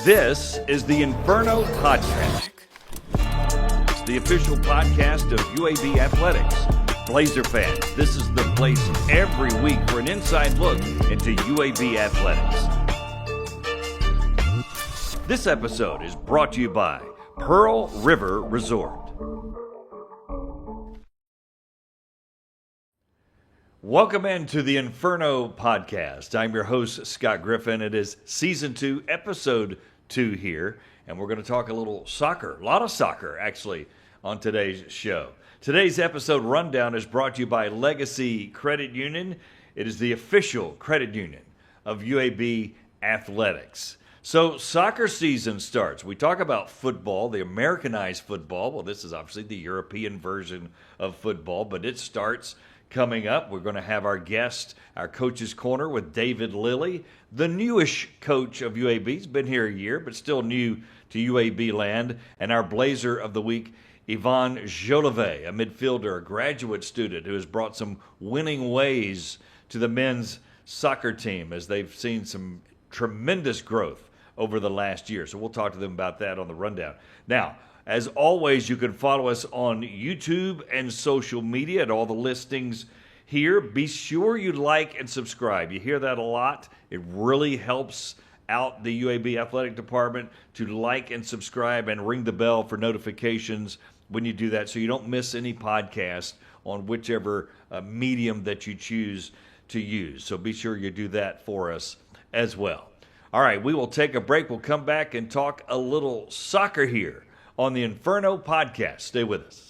This is the Inferno Podcast. It's the official podcast of UAB Athletics. Blazer fans, this is the place every week for an inside look into UAB Athletics. This episode is brought to you by Pearl River Resort. Welcome into the Inferno Podcast. I'm your host, Scott Griffin. It is Season 2, Episode 2 here, and we're going to talk a little soccer, a lot of soccer, actually, on today's show. Today's episode rundown is brought to you by Legacy Credit Union. It is the official credit union of UAB Athletics. So soccer season starts. We talk about football, the Americanized football. Well, this is obviously the European version of football, but it starts coming up. We're going to have our guest, our Coach's Corner with David Lilly, the newish coach of UAB. He's been here a year, but still new to UAB land. And our Blazer of the Week, Yvonne Jolivet, a midfielder, a graduate student who has brought some winning ways to the men's soccer team as they've seen some tremendous growth over the last year. So we'll talk to them about that on the rundown. Now, as always, you can follow us on YouTube and social media at all the listings here. Be sure you like and subscribe. You hear that a lot. It really helps out the UAB Athletic Department to like and subscribe and ring the bell for notifications when you do that so you don't miss any podcast on whichever medium that you choose to use. So be sure you do that for us as well. All right, we will take a break. We'll come back and talk a little soccer here on the Inferno Podcast. Stay with us.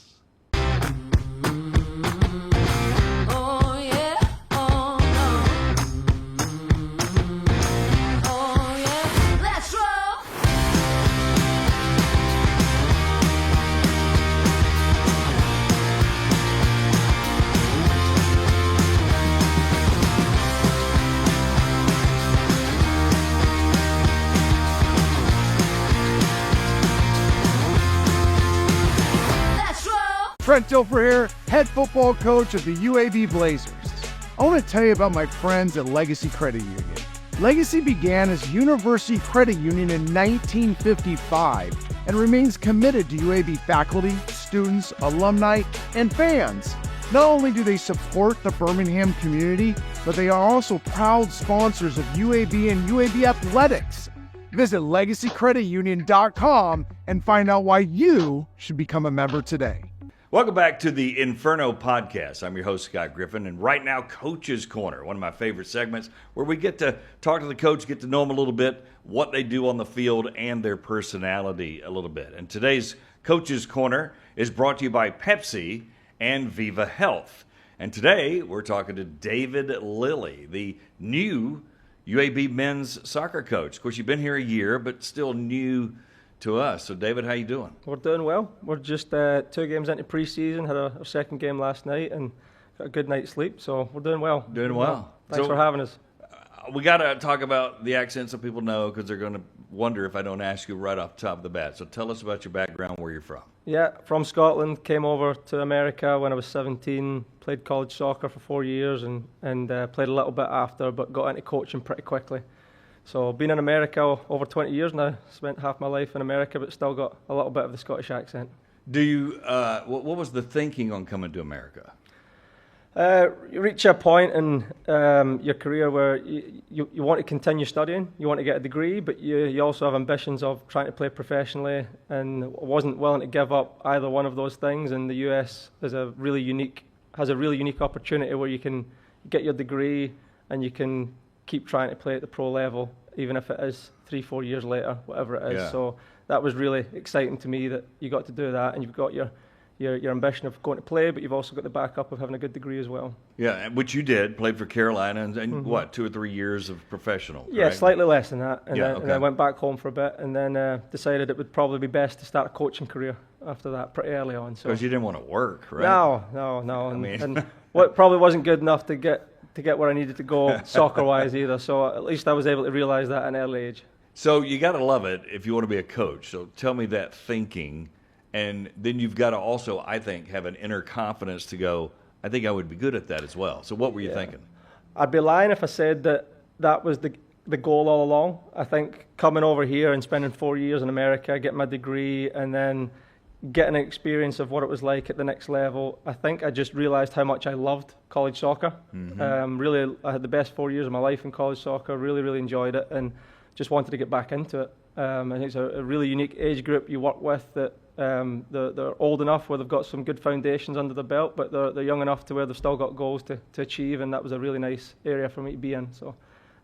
Trent Dilfer here, head football coach of the UAB Blazers. I want to tell you about my friends at Legacy Credit Union. Legacy began as University Credit Union in 1955 and remains committed to UAB faculty, students, alumni, and fans. Not only do they support the Birmingham community, but they are also proud sponsors of UAB and UAB Athletics. Visit LegacyCreditUnion.com and find out why you should become a member today. Welcome back to the Inferno Podcast. I'm your host, Scott Griffin, and right now, Coach's Corner, one of my favorite segments, where we get to talk to the coach, get to know them a little bit, what they do on the field, and their personality a little bit. And today's Coach's Corner is brought to you by Pepsi and Viva Health. And today, we're talking to David Lilly, the new UAB men's soccer coach. Of course, you've been here a year, but still new to us. So, David, how you doing? We're doing well. We're just 2 games into preseason, had our second game last night, and got a good night's sleep, so we're doing well. Doing well. Thanks for having us. We got to talk about the accent so people know, because they're going to wonder if I don't ask you right off the top of the bat. So tell us about your background, where you're from. Yeah, from Scotland, came over to America when I was 17, played college soccer for 4 years and played a little bit after, but got into coaching pretty quickly. So been in America over 20 years now. Spent half my life in America, but still got a little bit of the Scottish accent. Do you? What was the thinking on coming to America? You reach a point in your career where you want to continue studying, you want to get a degree, but you also have ambitions of trying to play professionally, and wasn't willing to give up either one of those things. And the US has a really unique opportunity where you can get your degree and you can keep trying to play at the pro level, even if it is 3-4 years later, whatever it is. Yeah. So that was really exciting to me that you got to do that, and you've got your ambition of going to play, but you've also got the backup of having a good degree as well. Yeah, which you did, played for Carolina, and what, 2 or 3 years of professional? Yeah, correct? Slightly less than that. And, yeah, and I went back home for a bit, and then decided it would probably be best to start a coaching career after that pretty early on. Because you didn't want to work, right? No. And what probably wasn't good enough to get where I needed to go soccer-wise either. So at least I was able to realize that at an early age. So you got to love it if you want to be a coach. So tell me that thinking. And then you've got to also, I think, have an inner confidence to go, I think I would be good at that as well. So what were you thinking? I'd be lying if I said that was the the goal all along. I think coming over here and spending 4 years in America, getting my degree, and then getting an experience of what it was like at the next level, I think I just realised how much I loved college soccer. Really, I had the best 4 years of my life in college soccer, really, really enjoyed it, and just wanted to get back into it. I think it's a really unique age group you work with that they're old enough where they've got some good foundations under the belt, but they're young enough to where they've still got goals to achieve, and that was a really nice area for me to be in. So,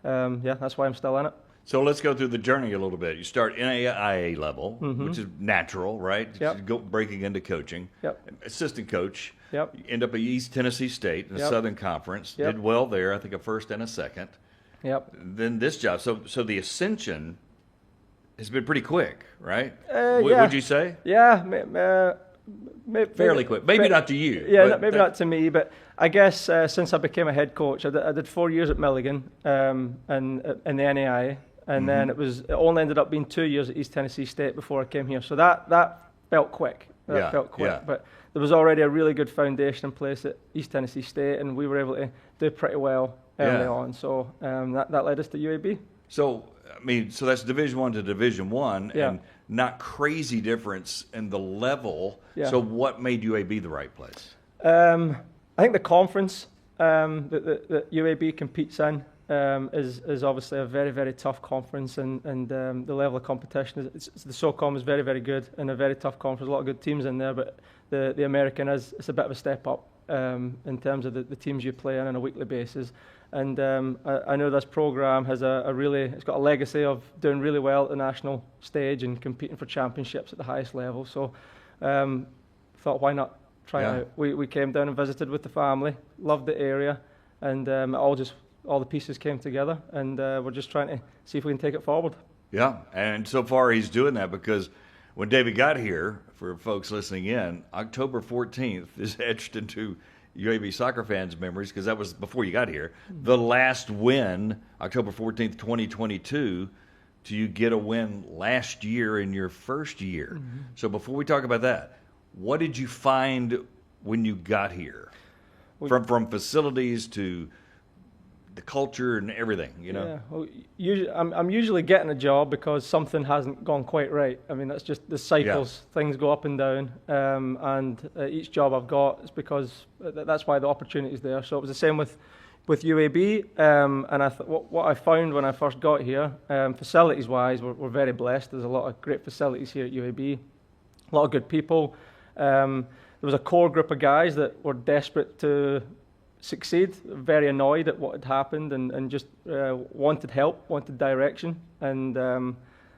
that's why I'm still in it. So let's go through the journey a little bit. You start NAIA level, which is natural, right? Yep. Go breaking into coaching. Yep. Assistant coach. Yep. You end up at East Tennessee State in the Southern Conference. Yep. Did well there, I think a first and a second. Yep. Then this job. So the ascension has been pretty quick, right? Yeah. Would you say? Yeah. Fairly quick. Maybe not to you. Yeah, maybe not to me, but I guess since I became a head coach, I did 4 years at Milligan and in the NAIA, and then it only ended up being 2 years at East Tennessee State before I came here. So that felt quick. But there was already a really good foundation in place at East Tennessee State, and we were able to do pretty well early on. So that led us to UAB. So so that's Division I to Division I, and not crazy difference in the level. Yeah. So what made UAB the right place? I think the conference that UAB competes in is obviously a very, very tough conference, and the level of competition, the SOCOM is very, very good, and a very tough conference. A lot of good teams in there, but the American it's a bit of a step up in terms of the teams you play on a weekly basis. And I know this program has it's got a legacy of doing really well at the national stage and competing for championships at the highest level. So thought, why not try it out? We came down and visited with the family, loved the area, and all the pieces came together, and we're just trying to see if we can take it forward. Yeah, and so far he's doing that, because when David got here, for folks listening in, October 14th is etched into UAB soccer fans' memories, because that was before you got here. The last win, October 14th, 2022, do you get a win last year in your first year? So before we talk about that, what did you find when you got here? From facilities to the culture and everything, Yeah, well, I'm usually getting a job because something hasn't gone quite right. I mean, that's just the cycles. Yeah. Things go up and down, and each job I've got is because that's why the opportunity is there. So it was the same with UAB, and what I found when I first got here, facilities-wise, we're very blessed. There's a lot of great facilities here at UAB, a lot of good people. There was a core group of guys that were desperate to succeed, very annoyed at what had happened, and just wanted help, wanted direction, and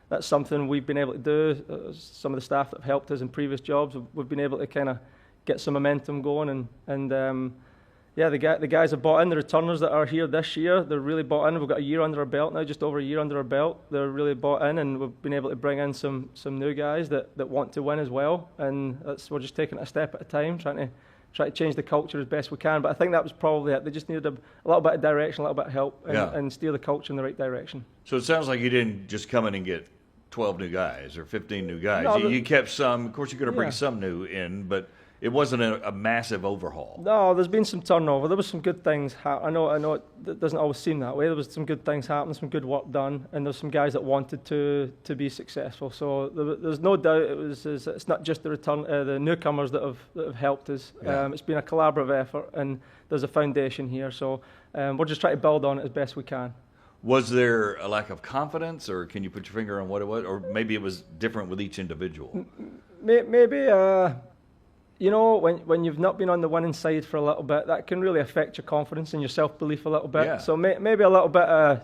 that's something we've been able to do. Some of the staff that have helped us in previous jobs, we've been able to kind of get some momentum going, and the guys have bought in. The returners that are here this year, they're really bought in. We've got a year under our belt now, just over a year under our belt. They're really bought in, and we've been able to bring in some new guys that want to win as well, and we're just taking it a step at a time, trying to change the culture as best we can. But I think that was probably it. They just needed a little bit of direction, a little bit of help, and steer the culture in the right direction. So it sounds like you didn't just come in and get 12 new guys or 15 new guys. No, you kept some. Of course, you're going to bring some new in, but it wasn't a massive overhaul. No, there's been some turnover. There was some good things. I know it doesn't always seem that way. There was some good things happening, some good work done, and there's some guys that wanted to be successful. So there's no doubt it's not just the newcomers that have helped us. Yeah. It's been a collaborative effort, and there's a foundation here. So we're just trying to build on it as best we can. Was there a lack of confidence, or can you put your finger on what it was, or maybe it was different with each individual? Maybe. When you've not been on the winning side for a little bit, that can really affect your confidence and your self-belief a little bit. Yeah. So maybe a little bit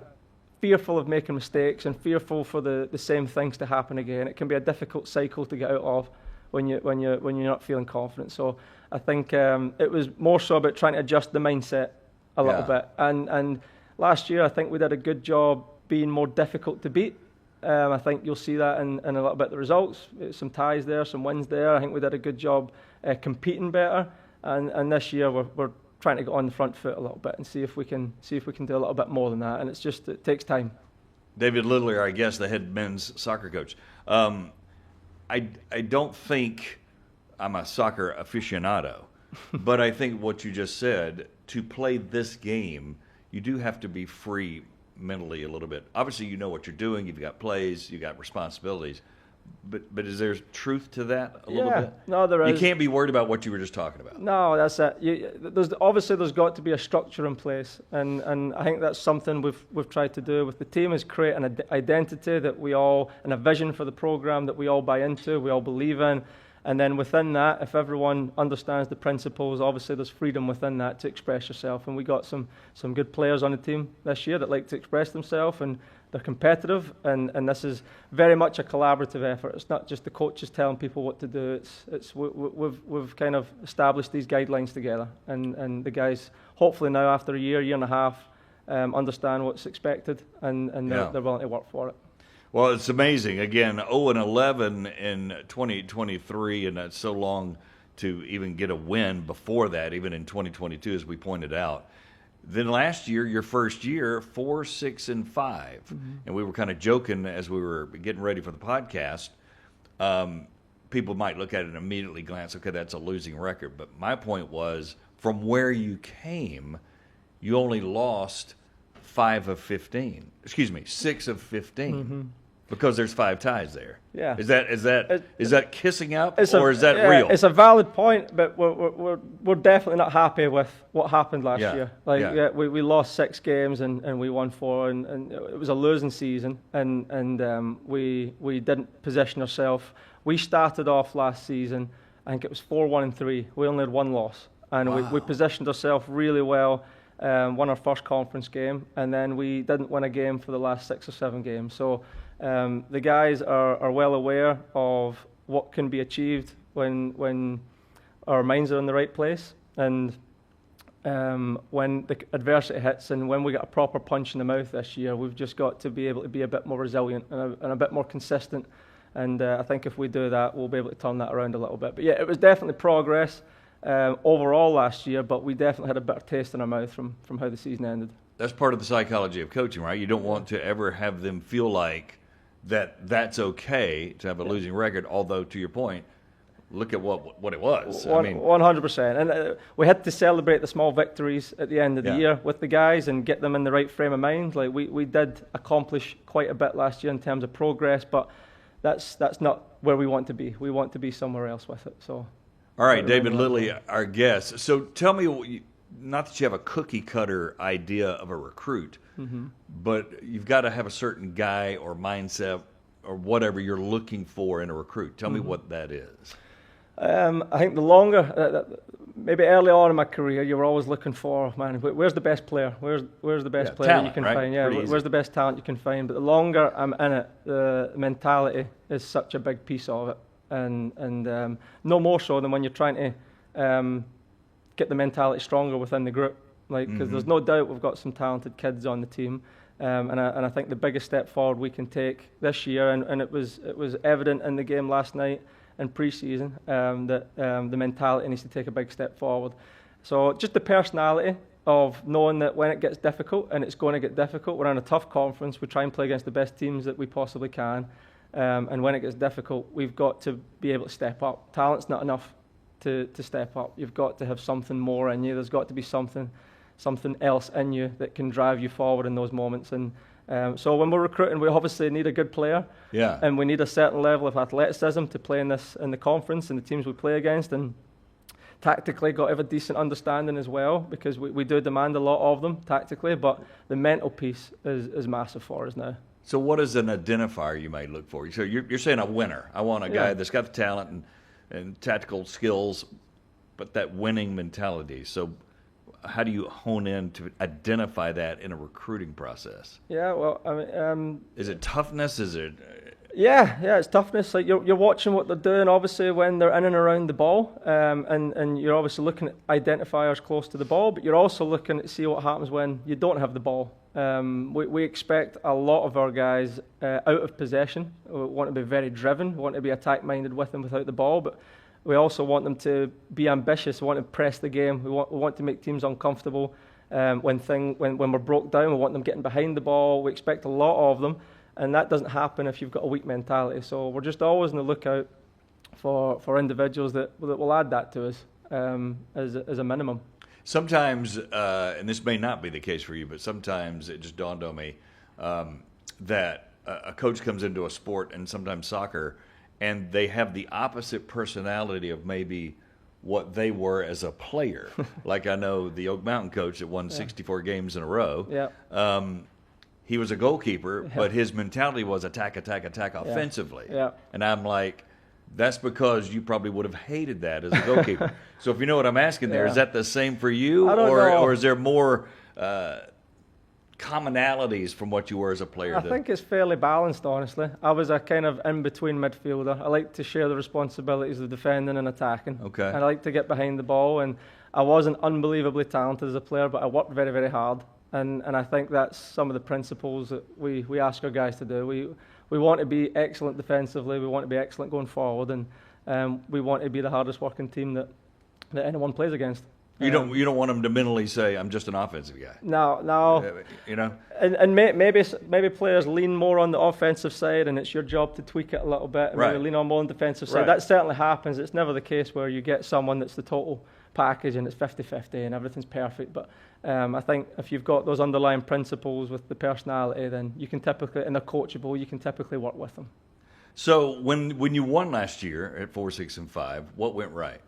fearful of making mistakes and fearful for the same things to happen again. It can be a difficult cycle to get out of when you're not feeling confident. So I think it was more so about trying to adjust the mindset a little bit. And last year, I think we did a good job being more difficult to beat. I think you'll see that in a little bit of the results. Some ties there, some wins there. I think we did a good job competing better. And this year we're trying to get on the front foot a little bit and see if we can do a little bit more than that. And it takes time. David Lilly, I guess, the head men's soccer coach. I don't think I'm a soccer aficionado, but I think what you just said, to play this game, you do have to be free mentally a little bit? Obviously, you know what you're doing. You've got plays. You've got responsibilities. But is there truth to that a little bit? No, there is. You can't be worried about what you were just talking about. No, that's it. There's got to be a structure in place, and I think that's something we've tried to do with the team, is create an identity that we all, and a vision for the program that we all buy into, we all believe in. And then within that, if everyone understands the principles, obviously there's freedom within that to express yourself. And we got some good players on the team this year that like to express themselves, and they're competitive. And this is very much a collaborative effort. It's not just the coaches telling people what to do. We've kind of established these guidelines together, and the guys hopefully now after a year and a half understand what's expected, and they're willing to work for it. Well, it's amazing. Again, 0-11 in 2023, and that's so long to even get a win before that, even in 2022, as we pointed out. Then last year, your first year, 4-6-5, and we were kind of joking as we were getting ready for the podcast. People might look at it and immediately glance, okay, that's a losing record. But my point was, from where you came, you only lost 6 of 15. Because there's 5 ties there. Yeah. Is that kissing up, or is that real? It's a valid point, but we're definitely not happy with what happened last year. We lost 6 games and we won 4, and it was a losing season, and we didn't position ourselves. We started off last season, I think it was 4-1-3. We only had 1 loss, and we positioned ourselves really well. Won our first conference game, and then we didn't win a game for the last 6 or 7 games. So the guys are well aware of what can be achieved when our minds are in the right place, and when the adversity hits, and when we get a proper punch in the mouth this year, we've just got to be able to be a bit more resilient and a bit more consistent. And I think if we do that, we'll be able to turn that around a little bit. But yeah, it was definitely progress overall last year, but we definitely had a bitter taste in our mouth from how the season ended. That's part of the psychology of coaching, right? You don't want to ever have them feel like that's okay to have a losing record, although, to your point, look at what it was. 100%. And we had to celebrate the small victories at the end of the year with the guys and get them in the right frame of mind. Like we did accomplish quite a bit last year in terms of progress, but that's not where we want to be. We want to be somewhere else with it. So. All right, David Lilly, our guest. So tell me, not that you have a cookie-cutter idea of a recruit, but you've got to have a certain guy or mindset or whatever you're looking for in a recruit. Tell me what that is. I think the longer, maybe early on in my career, you were always looking for, man, where's the best player? Where's the best player talent, you can right? find? Yeah, where's the best talent you can find? But the longer I'm in it, the mentality is such a big piece of it. And no more so than when you're trying to get the mentality stronger within the group, because there's no doubt we've got some talented kids on the team, and I think the biggest step forward we can take this year, and it was evident in the game last night in pre-season, that the mentality needs to take a big step forward. So just the personality of knowing that when it gets difficult, and it's going to get difficult, we're in a tough conference, we try and play against the best teams that we possibly can. And when it gets difficult, we've got to be able to step up. Talent's not enough to step up. You've got to have something more in you. There's got to be something else in you that can drive you forward in those moments. And so when we're recruiting, we obviously need a good player. Yeah. And we need a certain level of athleticism to play in the conference and the teams we play against. And tactically, got to have a decent understanding as well, because we do demand a lot of them tactically. But the mental piece is massive for us now. So what is an identifier you might look for? So you're saying a winner. I want a guy that's got the talent and tactical skills, but that winning mentality. So how do you hone in to identify that in a recruiting process? Yeah, well, I mean... is it toughness? Is it... Yeah, it's toughness. Like you're watching what they're doing, obviously, when they're in and around the ball, and you're obviously looking at identifiers close to the ball, but you're also looking to see what happens when you don't have the ball. We expect a lot of our guys out of possession. We want to be very driven, we want to be attack-minded with and without the ball, but we also want them to be ambitious, we want to press the game, we want to make teams uncomfortable. When we're broke down, we want them getting behind the ball. We expect a lot of them, and that doesn't happen if you've got a weak mentality. So we're just always on the lookout for individuals that will add that to us as a minimum. Sometimes, and this may not be the case for you, but sometimes it just dawned on me that a coach comes into a sport, and sometimes soccer, and they have the opposite personality of maybe what they were as a player. Like I know the Oak Mountain coach that won 64 games in a row. Yeah. He was a goalkeeper, but his mentality was attack offensively. Yeah. And I'm like, that's because you probably would have hated that as a goalkeeper. So if you know what I'm asking there, is that the same for you? I don't know. Or is there more commonalities from what you were as a player? I think it's fairly balanced, honestly. I was a kind of in-between midfielder. I like to share the responsibilities of defending and attacking. Okay. I like to get behind the ball, and I wasn't unbelievably talented as a player, but I worked very, very hard. And I think that's some of the principles that we ask our guys to do. We want to be excellent defensively. We want to be excellent going forward, and we want to be the hardest working team that anyone plays against. You don't want them to mentally say, I'm just an offensive guy. No. You know? And maybe players lean more on the offensive side, and it's your job to tweak it a little bit and maybe lean on more on the defensive side. Right. That certainly happens. It's never the case where you get someone that's the total package and it's 50-50 and everything's perfect. But I think if you've got those underlying principles with the personality, then you can typically, and they're coachable, you can typically work with them. So when you won last year at 4, 6, and 5, what went right?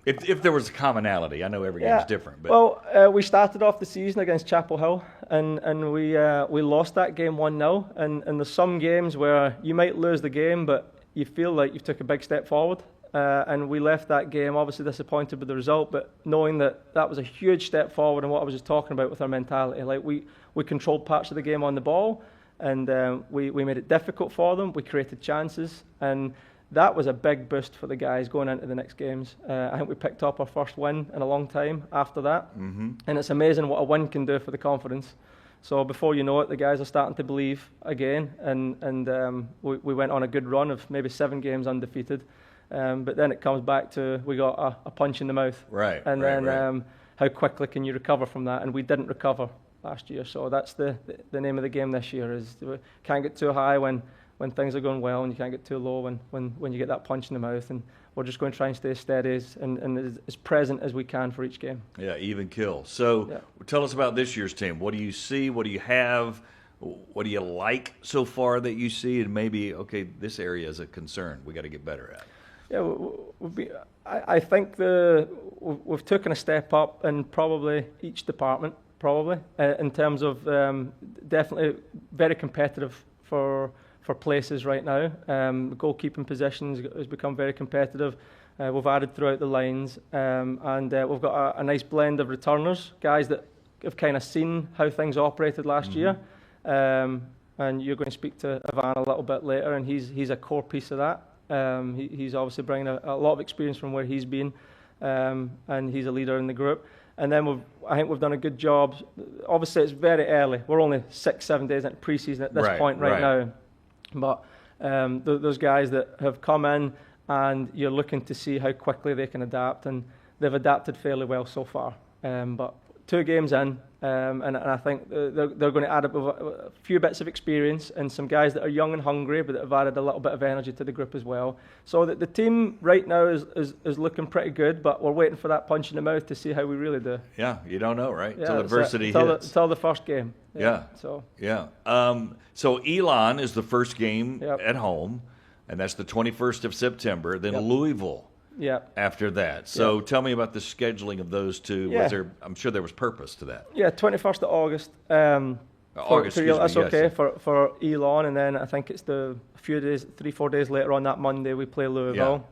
If there was a commonality, I know every game's different. But. Well, we started off the season against Chapel Hill, and we lost that game 1-0. And there's some games where you might lose the game, but you feel like you've took a big step forward. And we left that game obviously disappointed with the result, but knowing that was a huge step forward in what I was just talking about with our mentality. Like we controlled parts of the game on the ball, and we made it difficult for them. We created chances, and that was a big boost for the guys going into the next games. I think we picked up our first win in a long time after that. Mm-hmm. And it's amazing what a win can do for the confidence. So before you know it, the guys are starting to believe again. And we went on a good run of maybe 7 games undefeated. But then it comes back to we got a punch in the mouth. Right. And then how quickly can you recover from that? And we didn't recover last year. So that's the name of the game this year is we can't get too high when things are going well, and you can't get too low when you get that punch in the mouth. And we're just going to try and stay steady and as present as we can for each game. Yeah, even kill. So tell us about this year's team. What do you see? What do you have? What do you like so far that you see? And maybe, okay, this area is a concern we got to get better at. Yeah, I think we've taken a step up in probably each department, in terms of definitely very competitive for places right now. Goalkeeping positions has become very competitive. We've added throughout the lines, and we've got a nice blend of returners, guys that have kind of seen how things operated last year. And you're going to speak to Ivan a little bit later, and he's a core piece of that. He's obviously bringing a lot of experience from where he's been, and he's a leader in the group. And then I think we've done a good job. Obviously, it's very early. We're only 6-7 days into pre-season at this point right now. But those guys that have come in, and you're looking to see how quickly they can adapt, and they've adapted fairly well so far. But 2 games in, and I think they're going to add up a few bits of experience and some guys that are young and hungry, but that have added a little bit of energy to the group as well. So that the team right now is looking pretty good, but we're waiting for that punch in the mouth to see how we really do. Yeah, you don't know, right? Yeah, Till adversity hits. Until the first game. Yeah. So Elon is the first game at home, and that's the 21st of September. Then Louisville. Yeah. After that. So tell me about the scheduling of those two. Yeah. I'm sure there was purpose to that. Yeah, 21st of August. That's okay for Elon, and then I think it's the few days, 3-4 days later on that Monday we play Louisville.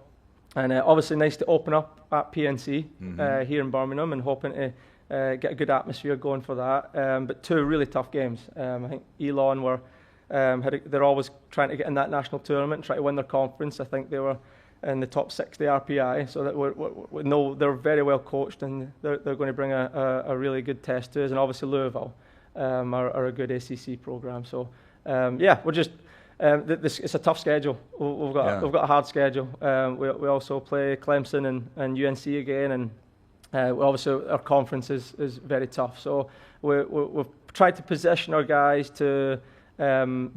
Yeah. And obviously nice to open up at PNC here in Birmingham, and hoping to get a good atmosphere going for that. But 2 really tough games. I think Elon they're always trying to get in that national tournament and try to win their conference. I think they were in the top 60 RPI, so that we know they're very well coached, and they're going to bring a really good test to us. And obviously Louisville are a good ACC program. So we're just it's a tough schedule. We've got a hard schedule. We also play Clemson and UNC again, and obviously our conference is very tough. So we've tried to position our guys to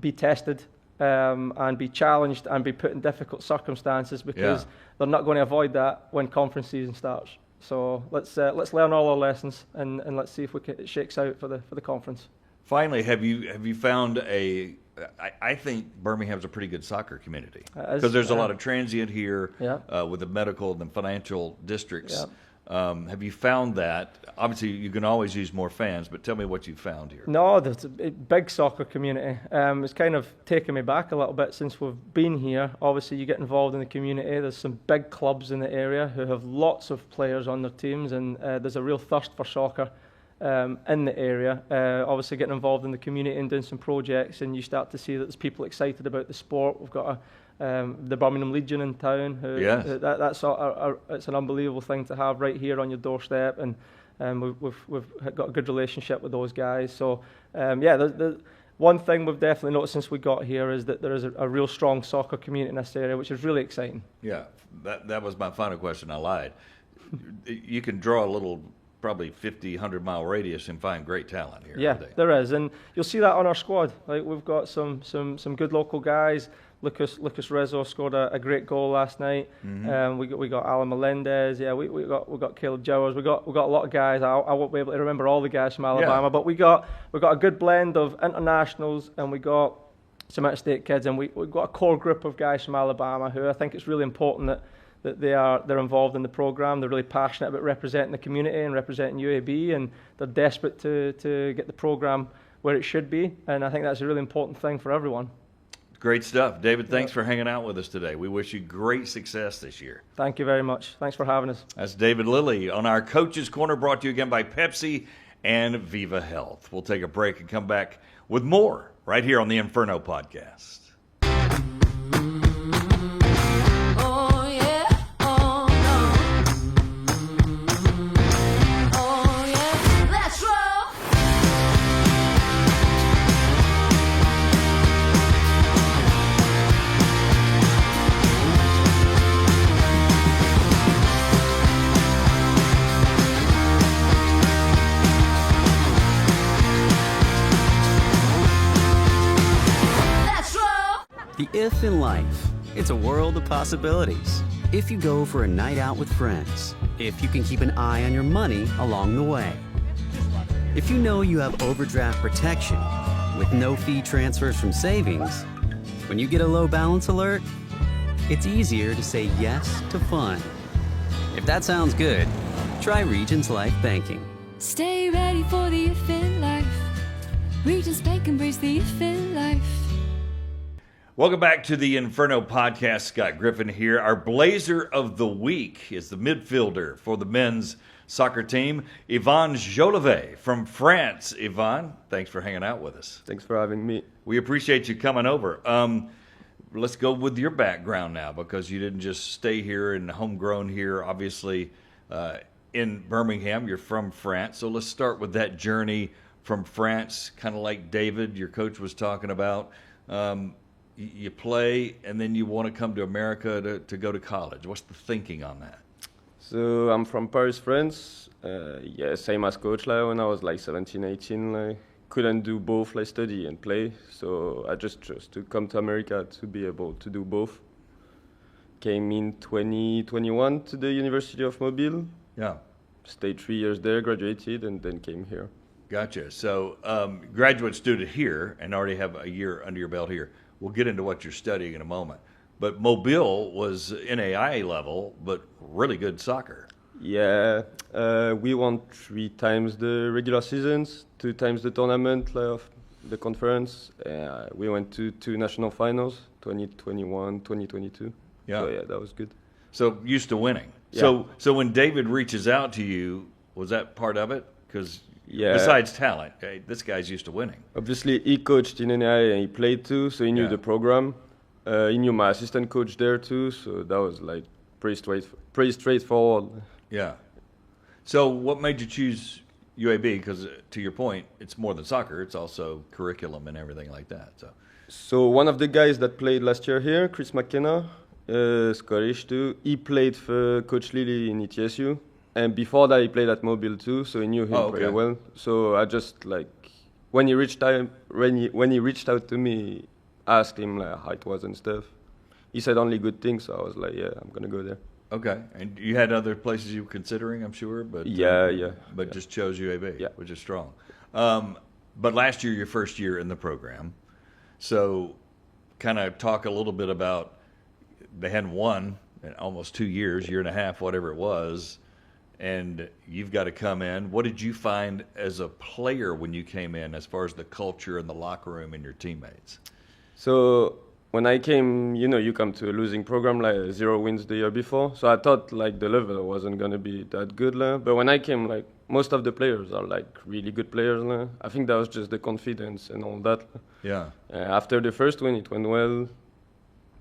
be tested. And be challenged and be put in difficult circumstances, because they're not going to avoid that when conference season starts. So let's learn all our lessons and let's see if it shakes out for the conference. Finally, have you found I think Birmingham's a pretty good soccer community because there's a lot of transient here with the medical and the financial districts. Yeah. Have you found that? Obviously, you can always use more fans, but tell me what you've found here. No, there's a big soccer community. It's kind of taken me back a little bit since we've been here. Obviously, you get involved in the community. There's some big clubs in the area who have lots of players on their teams, and there's a real thirst for soccer in the area. Obviously, getting involved in the community and doing some projects, and you start to see that there's people excited about the sport. We've got the Birmingham Legion in town. That's it's an unbelievable thing to have right here on your doorstep, and we've got a good relationship with those guys. So the one thing we've definitely noticed since we got here is that there is a real strong soccer community in this area, which is really exciting. Yeah, that was my final question. I lied. You can draw a little, probably 50, 100-mile radius and find great talent here. Yeah, there is, and you'll see that on our squad. Like, we've got some good local guys. Lucas Rezo scored a great goal last night. Mm-hmm. We got Alan Melendez. Yeah, we got Caleb Jowers. We got a lot of guys. I won't be able to remember all the guys from Alabama, but we got a good blend of internationals, and we got some out-of-state kids, and we got a core group of guys from Alabama who I think it's really important that they're involved in the program. They're really passionate about representing the community and representing UAB, and they're desperate to get the program where it should be. And I think that's a really important thing for everyone. Great stuff. David, thanks for hanging out with us today. We wish you great success this year. Thank you very much. Thanks for having us. That's David Lilly on our Coach's Corner, brought to you again by Pepsi and Viva Health. We'll take a break and come back with more right here on the Inferno podcast. The if in life, it's a world of possibilities. If you go for a night out with friends, if you can keep an eye on your money along the way, if you know you have overdraft protection with no fee transfers from savings, when you get a low balance alert, it's easier to say yes to fun. If that sounds good, try Regions Life Banking. Stay ready for the if in life. Regions Bank, embrace the if in life. Welcome back to the Inferno podcast. Scott Griffin here. Our Blazer of the Week is the midfielder for the men's soccer team, Yvan Jolivet from France. Yvan, thanks for hanging out with us. Thanks for having me. We appreciate you coming over. Let's go with your background now, because you didn't just stay here and homegrown here, obviously, in Birmingham. You're from France. So let's start with that journey from France, kind of like David, your coach, was talking about. You play, and then you want to come to America to go to college. What's the thinking on that? So I'm from Paris, France. Same as coach. Like, when I was like 17, 18, like, couldn't do both, like study and play. So I just chose to come to America to be able to do both. Came in 2021 to the University of Mobile. Yeah. Stayed 3 years there, graduated, and then came here. Gotcha. So graduate student here and already have a year under your belt here. We'll get into what you're studying in a moment. But Mobile was NAIA level, but really good soccer. Yeah, we won 3 times the regular seasons, 2 times the tournament of the conference. We went to 2 national finals, 2021, 2022. Yeah. So yeah, that was good. So used to winning. Yeah. So when David reaches out to you, was that part of it? Because yeah, besides talent, this guy's used to winning. Obviously, he coached in NAIA and he played too, so he knew the program. He knew my assistant coach there too, so that was like pretty straightforward. Yeah. So what made you choose UAB? Because to your point, it's more than soccer; it's also curriculum and everything like that. So one of the guys that played last year here, Chris McKenna, Scottish too. He played for Coach Lilly in ETSU. And before that, he played at Mobile too, so he knew him pretty well. So I just when he reached out to me, asked him like how it was and stuff. He said only good things, so I was like, yeah, I'm gonna go there. Okay, and you had other places you were considering, I'm sure, but Yeah. just chose UAB, Yeah. which is strong. But last year, your first year in the program, so kind of talk a little bit about they hadn't won in almost 2 years, year and a half, whatever it was, and you've got to come in. What did you find as a player when you came in, as far as the culture and the locker room and your teammates? So when I came, you come to a losing program, like 0 wins the year before. So I thought like the level wasn't gonna be that good, but when I came, like most of the players are like really good players. I think that was just the confidence and all that. Yeah. After the first win, it went well.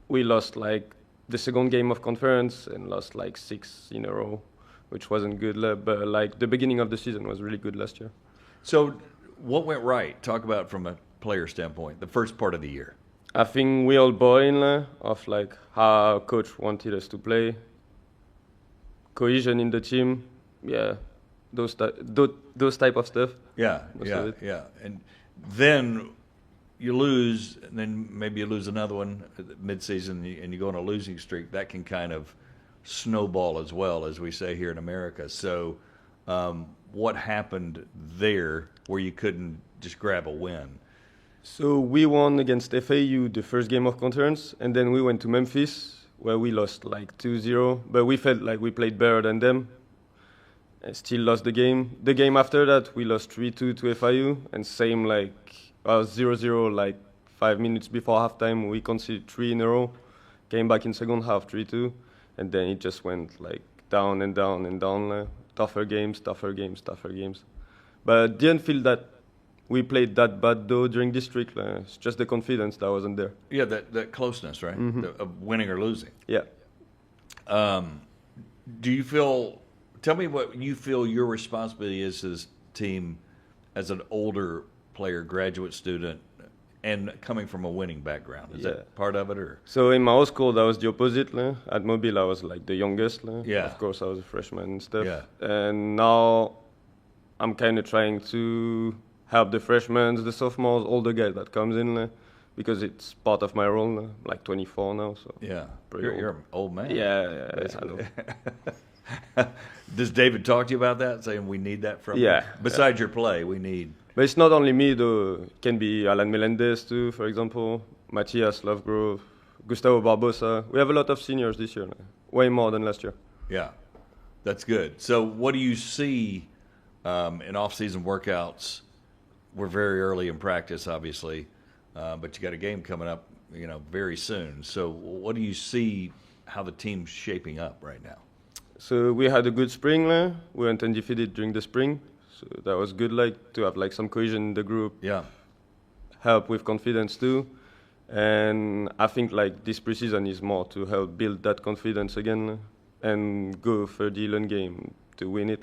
We lost like the second game of conference and lost like 6 in a row, which wasn't good. But like the beginning of the season was really good last year. So what went right? Talk about from a player standpoint, the first part of the year. I think we all bought in of like how coach wanted us to play, cohesion in the team, those type of stuff. Yeah, Most of it. yeah. And then you lose, and then maybe you lose another one mid-season, and you go on a losing streak. That can kind of snowball as well, as we say here in America. So what happened there where you couldn't just grab a win? So we won against FAU the first game of conference, and then we went to Memphis where we lost like 2-0, but we felt like we played better than them and still lost the game. The game after that, we lost 3-2 to FIU, and same like 0-0 like 5 minutes before halftime, we conceded 3 in a row, came back in second half 3-2, and then it just went like down and down and down, tougher games. But I didn't feel that we played that bad though during district. It's just the confidence that wasn't there. Yeah, that closeness, right? Of winning or losing. Yeah. Do you feel? Tell me what you feel your responsibility is as team, as an older player, graduate student, and coming from a winning background. Is that part of it, or? So in my old school, that was the opposite. At Mobile, I was like the youngest. Yeah. Of course, I was a freshman and stuff. Yeah. And now I'm kind of trying to help the freshmen, the sophomores, all the guys that comes in, because it's part of my role. I'm like 24 now, so Yeah, pretty you're an old man. yeah, I know. Does David talk to you about that, saying we need that from Yeah, you? Besides your play, we need. But it's not only me though. It can be Alan Melendez too, for example, Matthias Lovegrove, Gustavo Barbosa. We have a lot of seniors this year, way more than last year. Yeah, that's good. So what do you see in off-season workouts? We're very early in practice, obviously, but you got a game coming up, very soon. So what do you see how the team's shaping up right now? So we had a good spring. We went undefeated during the spring, so that was good. Like to have like some cohesion in the group. Yeah. Help with confidence too, and I think like this preseason is more to help build that confidence again and go for the Lilly game to win it.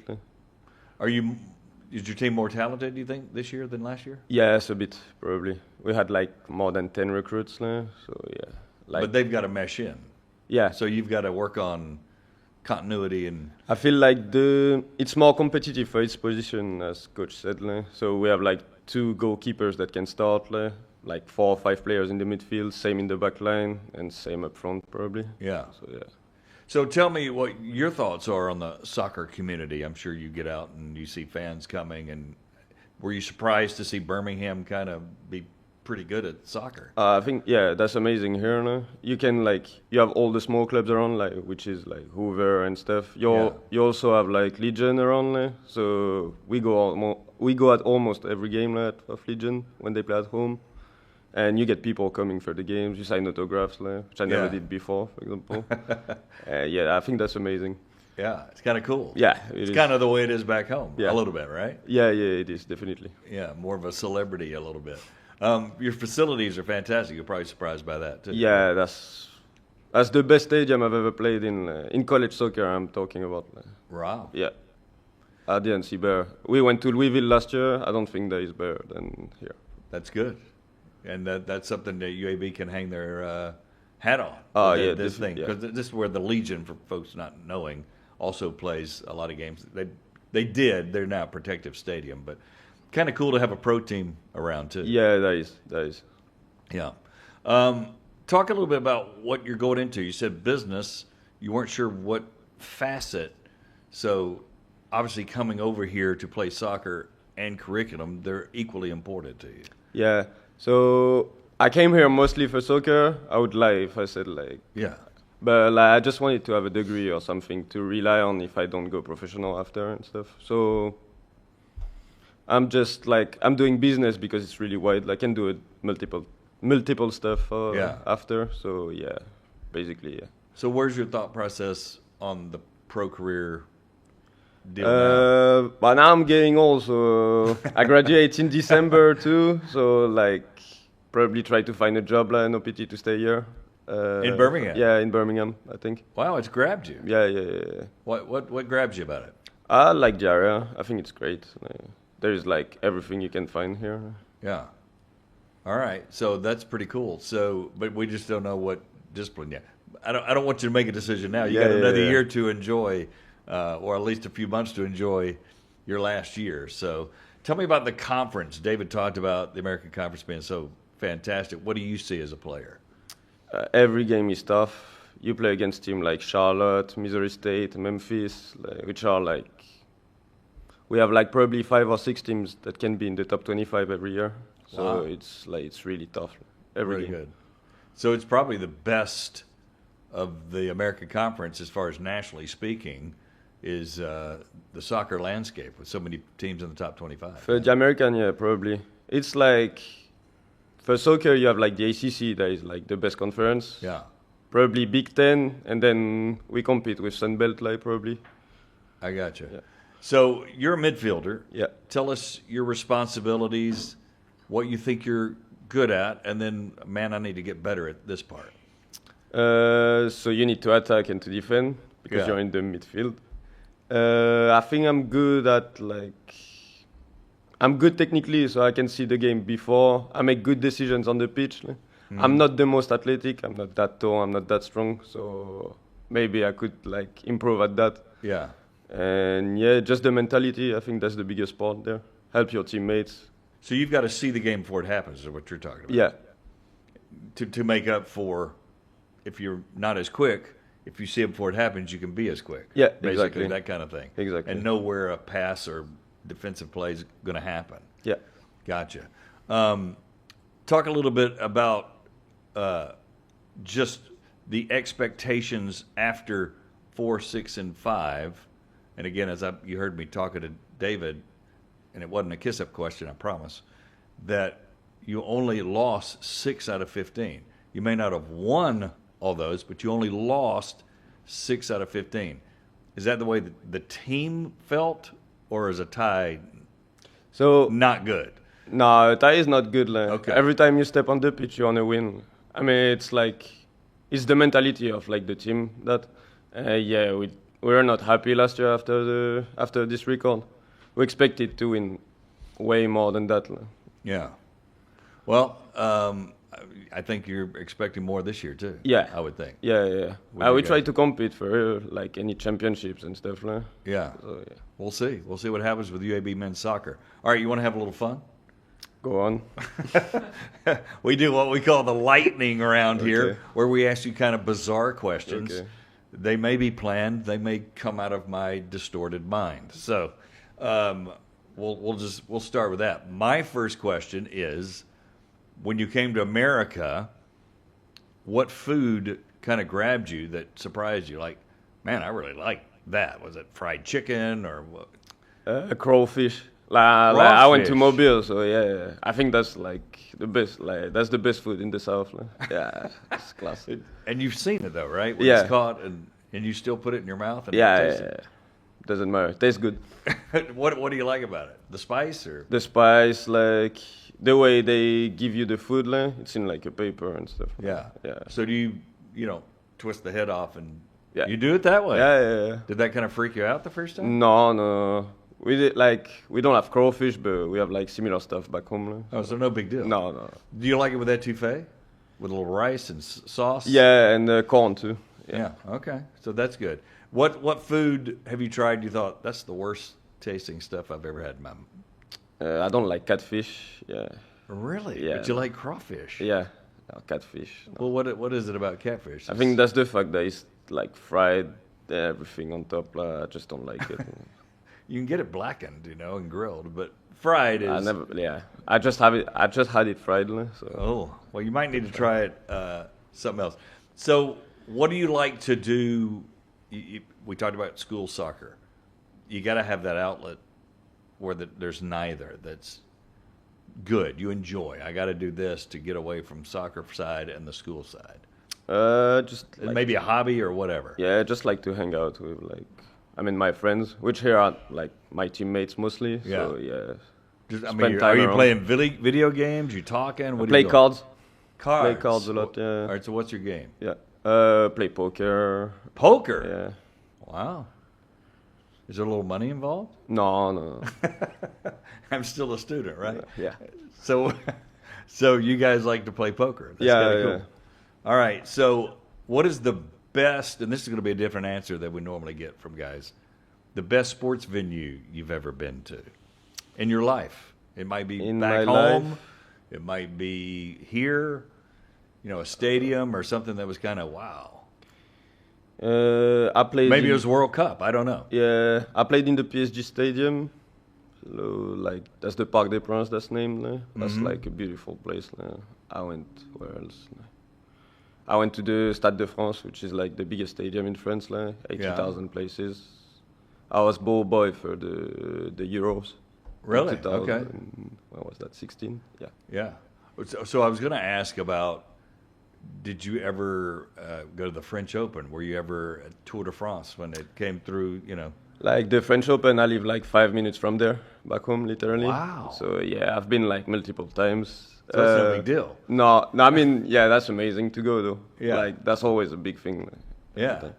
Is your team more talented, do you think, this year than last year? Yes, a bit probably. We had like more than 10 recruits, so yeah. But they've got to mesh in. Yeah. So you've got to work on continuity and. I feel like it's more competitive for each position, as coach said. So we have like 2 goalkeepers that can start, like 4 or 5 players in the midfield, same in the back line, and same up front probably. Yeah. So yeah. So tell me what your thoughts are on the soccer community. I'm sure you get out and you see fans coming. And were you surprised to see Birmingham kind of be pretty good at soccer? I think, that's amazing here. You can you have all the small clubs around, which is like Hoover and stuff. You also have like Legion around. So we go at almost every game of Legion when they play at home. And you get people coming for the games. You sign autographs, which I never did before, for example. I think that's amazing. Yeah, it's kind of cool. Yeah, it's kind of the way it is back home, a little bit, right? Yeah, it is, definitely. Yeah, more of a celebrity a little bit. Your facilities are fantastic. You're probably surprised by that, too. Yeah, that's the best stadium I've ever played in college soccer, I'm talking about. Wow. Yeah. I didn't see better. We went to Louisville last year. I don't think that is better than here. That's good. And that's something that UAB can hang their hat on. This thing, because this is where the Legion, for folks not knowing, also plays a lot of games. They're now a protective stadium, but kind of cool to have a pro team around too. Yeah, that is. Yeah. Talk a little bit about what you're going into. You said business. You weren't sure what facet. So obviously coming over here to play soccer and curriculum, they're equally important to you. Yeah. So I came here mostly for soccer. I would lie if I said like, Yeah. but like, I just wanted to have a degree or something to rely on if I don't go professional after and stuff. So I'm just like, I'm doing business because it's really wide. I can do it multiple stuff after. So yeah, basically, yeah. So where's your thought process on the pro career deal now? But now I'm getting old, so I graduate in December too. So like, probably try to find a job like an OPT to stay here. In Birmingham? Yeah, in Birmingham, I think. Wow, it's grabbed you. Yeah. What grabs you about it? I like the area. I think it's great. There's like everything you can find here. Yeah. All right. So that's pretty cool. So, but we just don't know what discipline yet. I don't want you to make a decision now. You got another year to enjoy, or at least a few months to enjoy your last year. So tell me about the conference. David talked about the American Conference being so fantastic. What do you see as a player? Every game is tough. You play against teams like Charlotte, Missouri State, Memphis, which are like, we have like probably 5 or 6 teams that can be in the top 25 every year. So it's really tough. Every game. Good. So it's probably the best of the American Conference as far as nationally speaking is the soccer landscape with so many teams in the top 25. For the American, yeah, probably. It's like, for soccer, you have like the ACC, that is like the best conference. Yeah. Probably Big Ten, and then we compete with Sunbelt, like probably. I got you. Yeah. So you're a midfielder. Yeah. Tell us your responsibilities, what you think you're good at, and then, man, I need to get better at this part. So you need to attack and to defend because you're in the midfield. I think I'm good at I'm good technically, so I can see the game before. I make good decisions on the pitch. I'm not the most athletic. I'm not that tall. I'm not that strong. So maybe I could improve at that. Yeah. And yeah, just the mentality. I think that's the biggest part there. Help your teammates. So you've got to see the game before it happens, is what you're talking about. Yeah. To make up for, if you're not as quick, if you see it before it happens, you can be as quick. Yeah, basically, exactly. That kind of thing. Exactly. And know where a pass or defensive play is going to happen. Yeah. Gotcha. Talk a little bit about just the expectations after 4, 6, and 5. And again, you heard me talking to David, and it wasn't a kiss-up question, I promise, that you only lost 6 out of 15. You may not have won all those, but you only lost 6 out of 15. Is that the way the team felt, or is a tie not good? No, a tie is not good. Okay. Every time you step on the pitch, you want to win. I mean, it's the mentality of the team that, we were not happy last year after this record. We expected to win way more than that. Yeah. Well, I think you're expecting more this year too. Yeah. I would think. Yeah. We try to compete for any championships and stuff. Yeah. So, yeah. We'll see. We'll see what happens with UAB men's soccer. All right, you want to have a little fun? Go on. We do what we call the lightning around here, where we ask you kind of bizarre questions. Okay. They may be planned. They may come out of my distorted mind. So we'll start with that. My first question is, when you came to America, what food kind of grabbed you that surprised you? Like, man, I really like that. Was it fried chicken or what? Crawfish. I went to Mobile, so yeah. I think that's the best. That's the best food in the South. Yeah, it's classic. And you've seen it though, right? When Yeah. it's caught and you still put it in your mouth. And Yeah. Doesn't matter. Tastes good. What do you like about it? The spice or? The spice, the way they give you the food, it's in a paper and stuff. Yeah. Yeah. So do you twist the head off and Yeah. you do it that way? Yeah. Did that kind of freak you out the first time? No. We did we don't have crawfish, but we have similar stuff back home. Oh, so no big deal. No. Do you like it with etouffee? With a little rice and sauce? Yeah, and corn too. Yeah. Okay. So that's good. What food have you tried you thought that's the worst tasting stuff I've ever had in my I don't like catfish. Yeah. Really? Yeah. But you like crawfish? Yeah. No, catfish. No. Well, what is it about catfish? I think that's the fact that it's fried everything on top. I just don't like it. You can get it blackened, and grilled, but fried is. I just had it fried. So. Oh, well, you might need to try it something else. So, what do you like to do? We talked about school soccer. You got to have that outlet where there's neither. That's good. You enjoy. I got to do this to get away from soccer side and the school side. Just like maybe a hobby or whatever. Yeah, just like to hang out with my friends, which here are like my teammates mostly. Yeah. So yeah. Are you playing video games? You talking? What play cards. Cards. Play cards a lot. Yeah. All right. So what's your game? Yeah. Play poker. Poker. Yeah. Wow. Is there a little money involved? No. I'm still a student, right? Yeah. So you guys like to play poker? That's Yeah. Cool. All right. So what is the best? And this is going to be a different answer than we normally get from guys. The best sports venue you've ever been to in your life? It might be back home. Life. It might be here. A stadium or something that was kind of wow. I played. Maybe it was World Cup. I don't know. Yeah, I played in the PSG stadium. So, that's the Parc des Princes. That's named. That's like a beautiful place. I went where else? I went to the Stade de France, which is like the biggest stadium in France. 80,000 places. I was ball boy for the Euros. Really? 2000, Okay. What was that? 16. Yeah. Yeah. So I was going to ask about. Did you ever go to the French Open? Were you ever at Tour de France when it came through, Like the French Open, I live like 5 minutes from there, back home, literally. Wow. So yeah, I've been like multiple times. So that's no big deal. No, I mean, yeah, that's amazing to go though. Yeah. Like that's always a big thing. Yeah.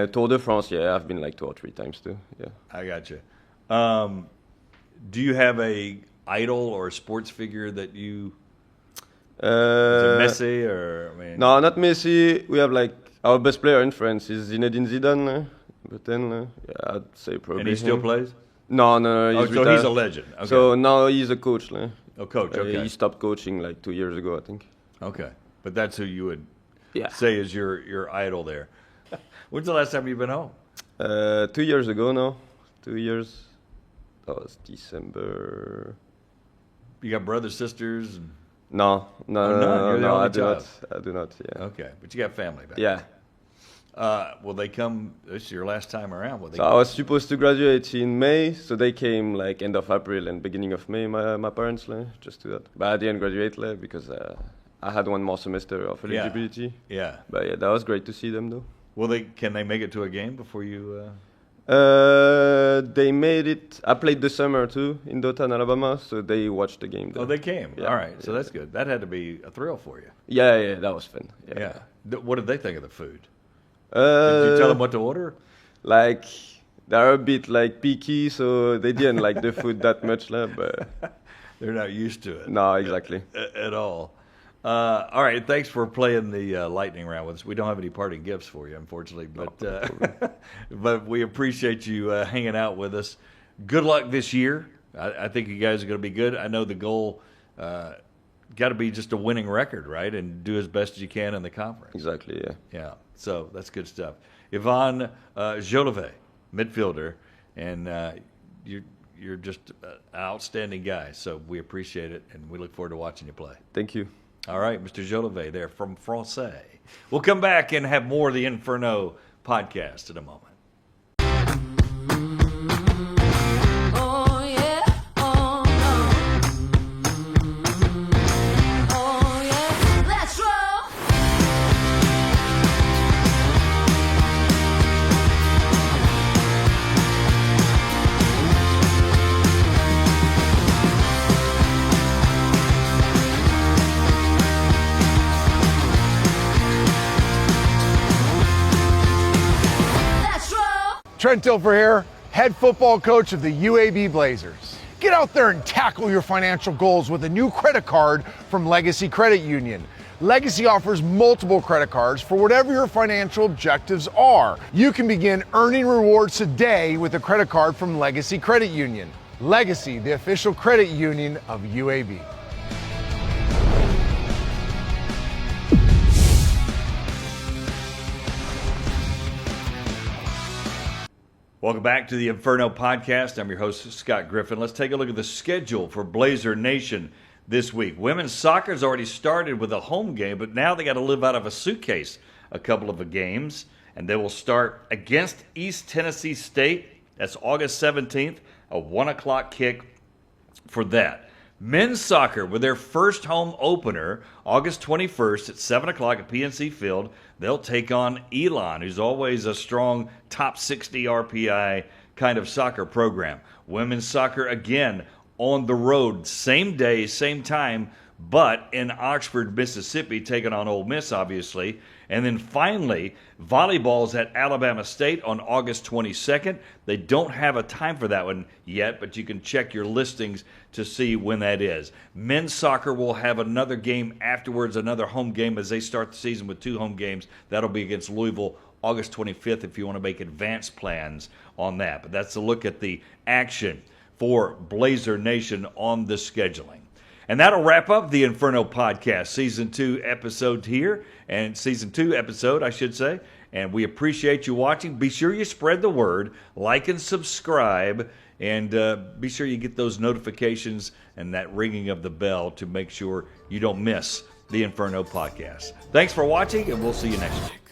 Tour de France, yeah, I've been like 2 or 3 times too. Yeah. I got you. Do you have a idol or a sports figure that you... Is it Messi or No, not Messi. We have like our best player in France is Zinedine Zidane. But then, yeah, I'd say probably. And he still him. plays? No, he's so retired. he's a legend. Okay. So now he's a coach. Oh, coach. Okay. He stopped coaching like 2 years ago, I think. Okay, but that's who you would Yeah. say is your idol there. When's the last time you've been home? 2 years ago now. 2 years. That was December. You got brothers, sisters? No, none. You're the only I do child. not. I do not. Yeah. Okay, but you got family back. Yeah. Will they come? This is your last time around. Will they? So I was supposed to graduate in May, so they came like end of April and beginning of May. My parents just to that, but I didn't graduate because I had 1 more semester of eligibility. Yeah. But yeah, that was great to see them though. Will they? Can they make it to a game before you? They made it. I played the summer too in Dothan, Alabama, so they watched the game there. Oh, they came. Yeah. All right, so that's good. That had to be a thrill for you. Yeah, that was fun. Yeah. What did they think of the food? Did Did you tell them what to order? Like they're a bit like picky, so they didn't like the food that much, but They're not used to it. no, exactly. At all. All right, thanks for playing the lightning round with us. We don't have any parting gifts for you, unfortunately, but but we appreciate you hanging out with us. Good luck this year. I think you guys are going to be good. I know the goal got to be just a winning record, right, and do as best as you can in the conference. Exactly, yeah. Yeah, so that's good stuff. Yvon Jolivet, midfielder, and you're just an outstanding guy. So we appreciate it, and we look forward to watching you play. Thank you. All right, Mr. Jolivet there from Francais. We'll come back and have more of the Inferno podcast in a moment. Oh yeah, oh no. Oh yeah, let's roll. Let's roll. Trent Dilfer here, head football coach of the UAB Blazers. Get out there and tackle your financial goals with a new credit card from Legacy Credit Union. Legacy offers multiple credit cards for whatever your financial objectives are. You can begin earning rewards today with a credit card from Legacy Credit Union. Legacy, the official credit union of UAB. Welcome back to the Inferno podcast. I'm your host, Scott Griffin. Let's take a look at the schedule for Blazer Nation this week. Women's soccer has already started with a home game, but now they got to live out of a suitcase a couple of games, and they will start against East Tennessee State. That's August 17th, a 1 o'clock kick for that. Men's soccer with their first home opener, August 21st at 7 o'clock at PNC Field. They'll take on Elon, who's always a strong top 60 RPI kind of soccer program. Women's soccer, again, on the road, same day, same time, but in Oxford, Mississippi, taking on Ole Miss, obviously. And then finally, volleyball's at Alabama State on August 22nd. They don't have a time for that one yet, but you can check your listings to see when that is. Men's soccer will have another game afterwards, another home game as they start the season with 2 home games. That'll be against Louisville August 25th if you want to make advanced plans on that. But that's a look at the action for Blazer Nation on the scheduling. And that'll wrap up the Inferno podcast, Season 2 episode here, and Season 2 episode, I should say. And we appreciate you watching. Be sure you spread the word, like and subscribe, and be sure you get those notifications and that ringing of the bell to make sure you don't miss the Inferno podcast. Thanks for watching, and we'll see you next week.